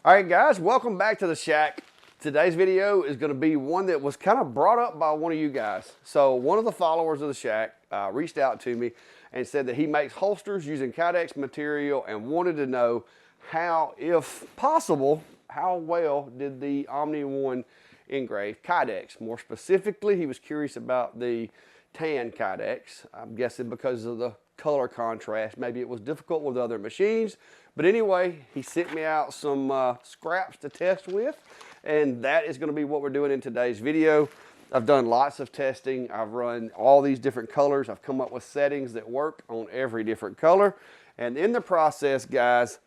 All right, guys, welcome back to the shack. Today's video is going to be one that was kind of brought up by one of you guys. So one of the followers of the shack reached out to me and said that he makes holsters using kydex material and wanted to know how, if possible, how well did the Omni 1 engrave kydex. More specifically, he was curious about the tan kydex. I'm guessing because of the color contrast. Maybe it was difficult with other machines. But anyway, he sent me out some scraps to test with, and that is going to be what we're doing in today's video. I've done lots of testing. I've run all these different colors. I've come up with settings that work on every different color. And in the process, guys,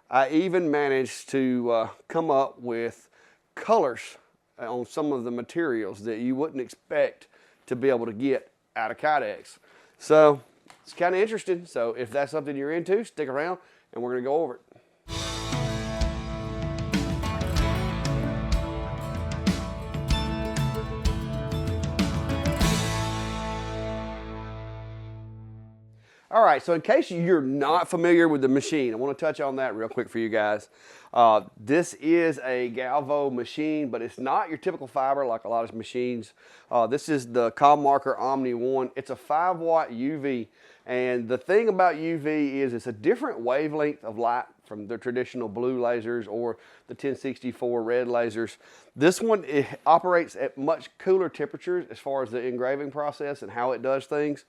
I even managed to come up with colors on some of the materials that you wouldn't expect to be able to get out of kydex. So it's kind of interesting. So if that's something you're into, stick around and we're going to go over it. All right, so in case you're not familiar with the machine, I want to touch on that real quick for you guys. This is a Galvo machine, but it's not your typical fiber like a lot of machines. This is the ComMarker Omni 1. It's a 5-watt UV, and the thing about UV is it's a different wavelength of light from the traditional blue lasers or the 1064 red lasers. This one, it operates at much cooler temperatures as far as the engraving process and how it does things.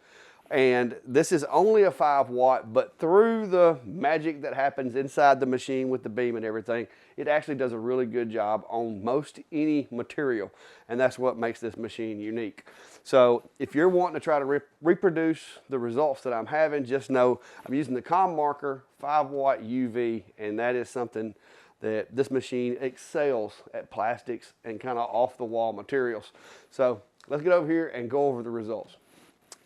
And this is only a 5-watt, but through the magic that happens inside the machine with the beam and everything, it actually does a really good job on most any material. And that's what makes this machine unique. So if you're wanting to try to reproduce the results that I'm having, just know I'm using the ComMarker 5-watt UV, and that is something that this machine excels at, plastics and kind of off-the-wall materials. So let's get over here and go over the results.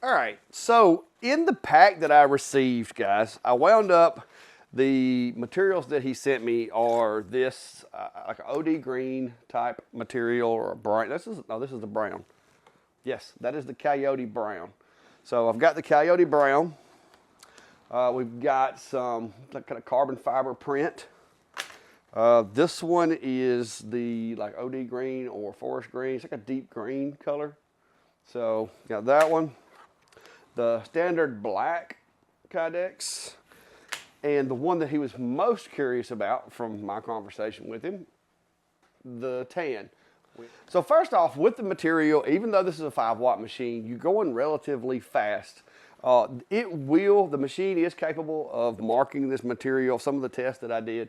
All right, so in the pack that I received, guys, I wound up, the materials that he sent me are this, like an OD green type material or a brown. This is the brown. Yes, that is the coyote brown. So I've got the coyote brown. We've got some kind of carbon fiber print. This one is the like OD green or forest green. It's like a deep green color. So got that one. The standard black kydex, and the one that he was most curious about from my conversation with him, the tan. So first off, with the material, even though this is a 5-watt machine, you're going relatively fast. The machine is capable of marking this material. Some of the tests that I did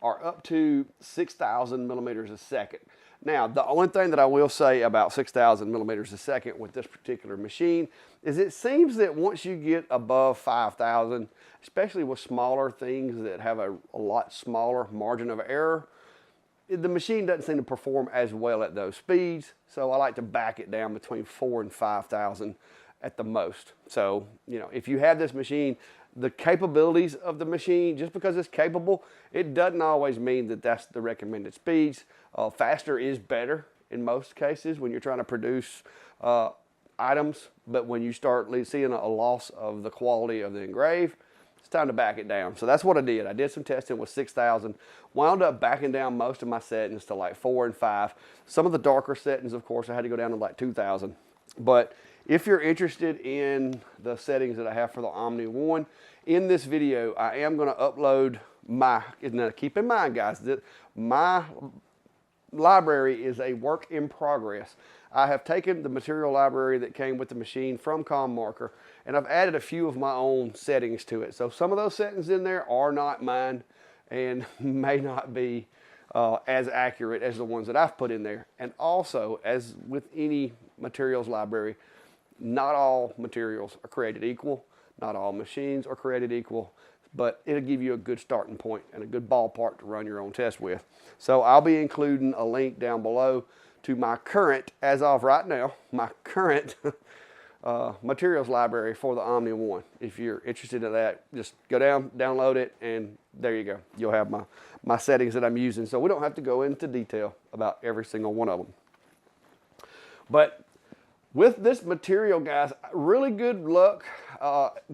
are up to 6,000 millimeters a second. Now, the only thing that I will say about 6,000 millimeters a second with this particular machine is it seems that once you get above 5,000, especially with smaller things that have a lot smaller margin of error, the machine doesn't seem to perform as well at those speeds. So I like to back it down between 4,000 and 5,000 at the most. So, you know, if you have this machine, the capabilities of the machine, just because it's capable, it doesn't always mean that that's the recommended speeds. Faster is better in most cases when you're trying to produce items, but when you start seeing a loss of the quality of the engrave, it's time to back it down. So that's what I did. I did some testing with 6,000, wound up backing down most of my settings to like 4 and 5. Some of the darker settings, of course, I had to go down to like 2,000. But if you're interested in the settings that I have for the Omni 1, in this video, I am going to upload now keep in mind, guys, that my library is a work in progress. I have taken the material library that came with the machine from ComMarker, and I've added a few of my own settings to it. So some of those settings in there are not mine and may not be as accurate as the ones that I've put in there. And also, as with any materials library, not all materials are created equal. Not all machines are created equal, but it'll give you a good starting point and a good ballpark to run your own test with. So I'll be including a link down below to my current, as of right now, my current materials library for the Omni 1. If you're interested in that, just go down, download it, and there you go. You'll have my settings that I'm using. So we don't have to go into detail about every single one of them. But with this material, guys, really good luck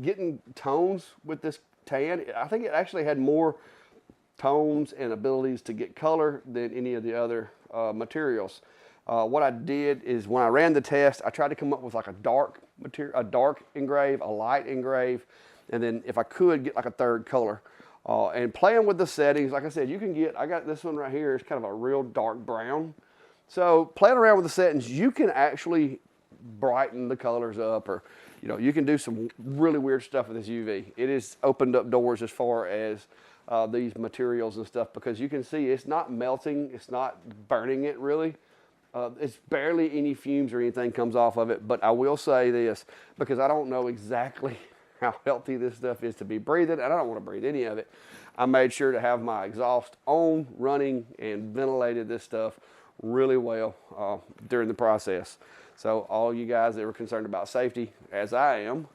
getting tones with this tan. I think it actually had more tones and abilities to get color than any of the other materials. What I did is when I ran the test, I tried to come up with like a dark material, a dark engrave, a light engrave, and then if I could get like a third color. And playing with the settings, like I said, you can get, I got this one right here, it's kind of a real dark brown. So playing around with the settings, you can actually brighten the colors up, or you can do some really weird stuff with this UV. It has opened up doors as far as these materials and stuff, because you can see it's not melting, it's not burning it really. It's barely any fumes or anything comes off of it. But I will say this, because I don't know exactly how healthy this stuff is to be breathing, and I don't want to breathe any of it. I made sure to have my exhaust on, running, and ventilated this stuff really well during the process. So all you guys that were concerned about safety, as I am,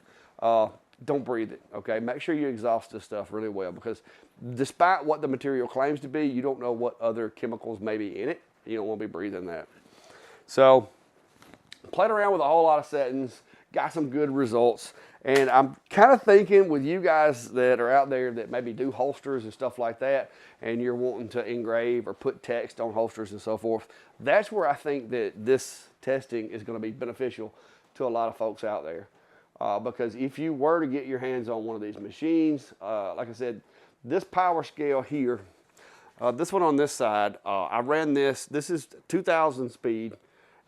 don't breathe it, okay? Make sure you exhaust this stuff really well, because despite what the material claims to be, you don't know what other chemicals may be in it. You don't want to be breathing that. So played around with a whole lot of settings, got some good results. And I'm kind of thinking with you guys that are out there that maybe do holsters and stuff like that, and you're wanting to engrave or put text on holsters and so forth, that's where I think that this testing is going to be beneficial to a lot of folks out there. Because if you were to get your hands on one of these machines, like I said, this power scale here, this one on this side, I ran this is 2,000 speed,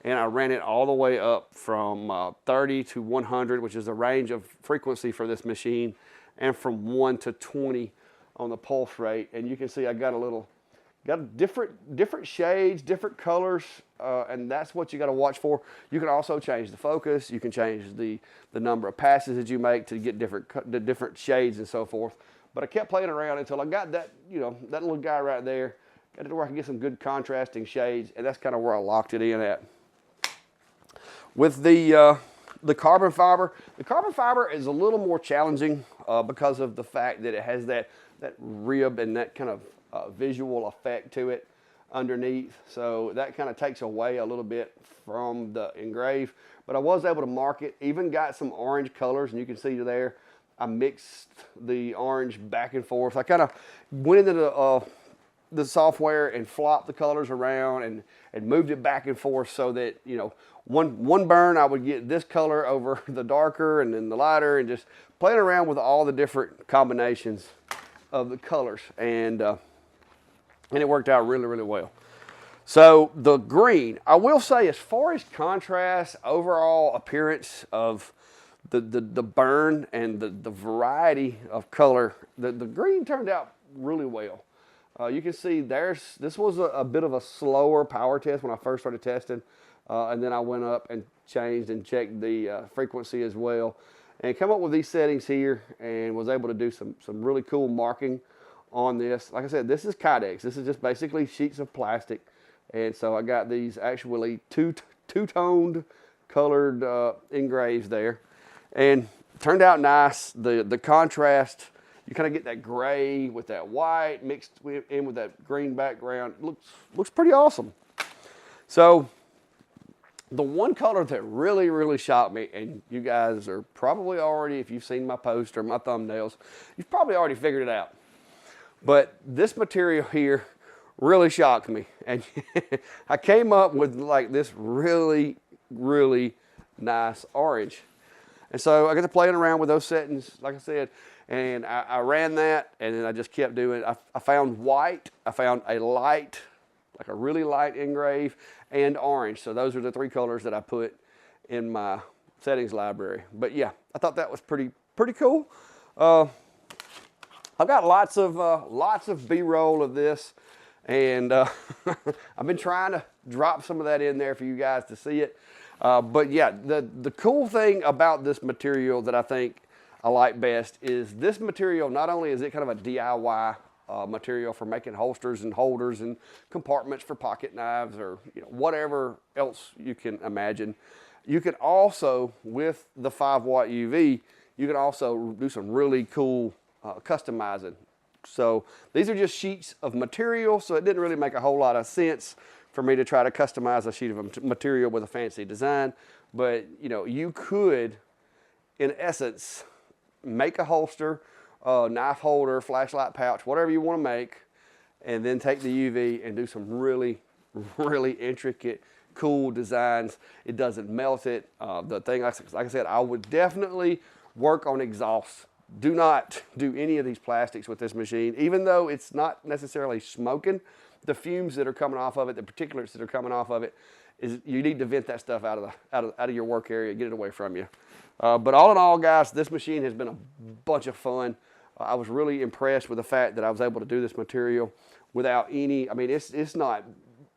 and I ran it all the way up from 30 to 100, which is the range of frequency for this machine, and from 1 to 20 on the pulse rate. And you can see I got different shades, different colors, and that's what you got to watch for. You can also change the focus. You can change the number of passes that you make to get different shades and so forth. But I kept playing around until I got that, that little guy right there. Got it to where I can get some good contrasting shades, and that's kind of where I locked it in at. With the carbon fiber is a little more challenging because of the fact that it has that rib and that kind of visual effect to it underneath. So that kind of takes away a little bit from the engrave. But I was able to mark it, even got some orange colors, and you can see there, I mixed the orange back and forth. I kind of went into the software and flopped the colors around and moved it back and forth so that, one burn I would get this color over the darker and then the lighter, and just playing around with all the different combinations of the colors. And it worked out really, really well. So the green, I will say, as far as contrast, overall appearance of the burn and the variety of color, the green turned out really well. You can see this was a bit of a slower power test when I first started testing, and then I went up and changed and checked the frequency as well, and come up with these settings here, and was able to do some really cool marking on this. Like I said, this is kydex. This is just basically sheets of plastic, and so I got these actually two-toned colored engraves there, and turned out nice. The contrast, you kind of get that gray with that white mixed in with that green background. Looks pretty awesome. So the one color that really, really shocked me, and you guys are probably already, if you've seen my post or my thumbnails, you've probably already figured it out. But this material here really shocked me. And I came up with like this really, really nice orange. And so I got to playing around with those settings, like I said, and I ran that, and then I just kept doing it. I found white, I found a light, like a really light engrave, and orange. So those are the three colors that I put in my settings library. But yeah, I thought that was pretty cool. I've got lots of B-roll of this, and I've been trying to drop some of that in there for you guys to see it. But yeah, the cool thing about this material that I think I like best is this material. Not only is it kind of a DIY material for making holsters and holders and compartments for pocket knives, or whatever else you can imagine, you can also, with the 5-watt UV, you can also do some really cool customizing. So these are just sheets of material, so it didn't really make a whole lot of sense for me to try to customize a sheet of material with a fancy design. But you could, in essence, make a holster, knife holder, flashlight pouch, whatever you want to make, and then take the UV and do some really, really intricate, cool designs. It doesn't melt it. The thing, like I said, I would definitely work on exhausts. Do not do any of these plastics with this machine, even though it's not necessarily smoking. The fumes that are coming off of it, the particulates that are coming off of it, is you need to vent that stuff out of your work area, get it away from you. But all in all, guys, this machine has been a bunch of fun. I was really impressed with the fact that I was able to do this material without any, I mean, it's not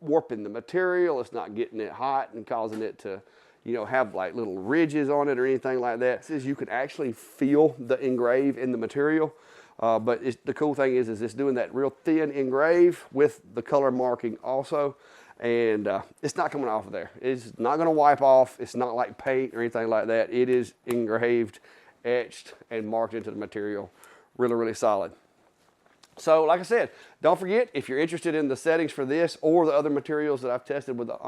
warping the material, it's not getting it hot and causing it to, you know, have like little ridges on it or anything like that. It says you can actually feel the engrave in the material. But the cool thing is it's doing that real thin engrave with the color marking also. And it's not coming off of there. It's not going to wipe off. It's not like paint or anything like that. It is engraved, etched, and marked into the material. Really, really solid. So like I said, don't forget, if you're interested in the settings for this or the other materials that I've tested with the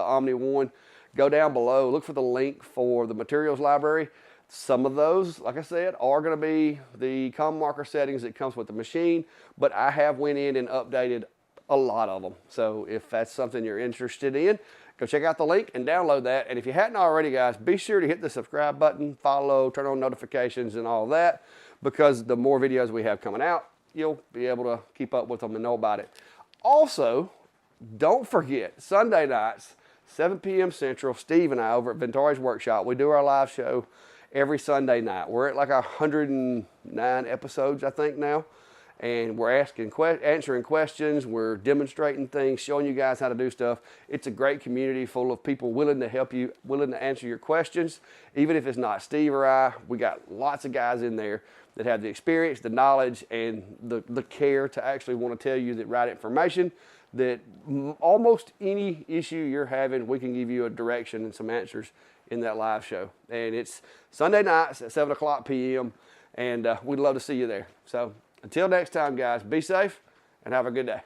Omni 1, go down below, look for the link for the materials library. Some of those, like I said, are going to be the ComMarker settings that comes with the machine, but I have went in and updated a lot of them. So if that's something you're interested in, go check out the link and download that. And if you hadn't already, guys, be sure to hit the subscribe button, follow, turn on notifications and all that, because the more videos we have coming out, you'll be able to keep up with them and know about it. Also, don't forget, Sunday nights, 7 p.m. Central, Steve and I over at Vintage Workshop, we do our live show every Sunday night. We're at like 109 episodes, I think, now. And we're answering questions, we're demonstrating things, showing you guys how to do stuff. It's a great community full of people willing to help you, willing to answer your questions. Even if it's not Steve or I, we got lots of guys in there that have the experience, the knowledge, and the care to actually want to tell you the right information, that almost any issue you're having, we can give you a direction and some answers in that live show. And it's Sunday nights at 7 o'clock p.m. And we'd love to see you there. So until next time, guys, be safe and have a good day.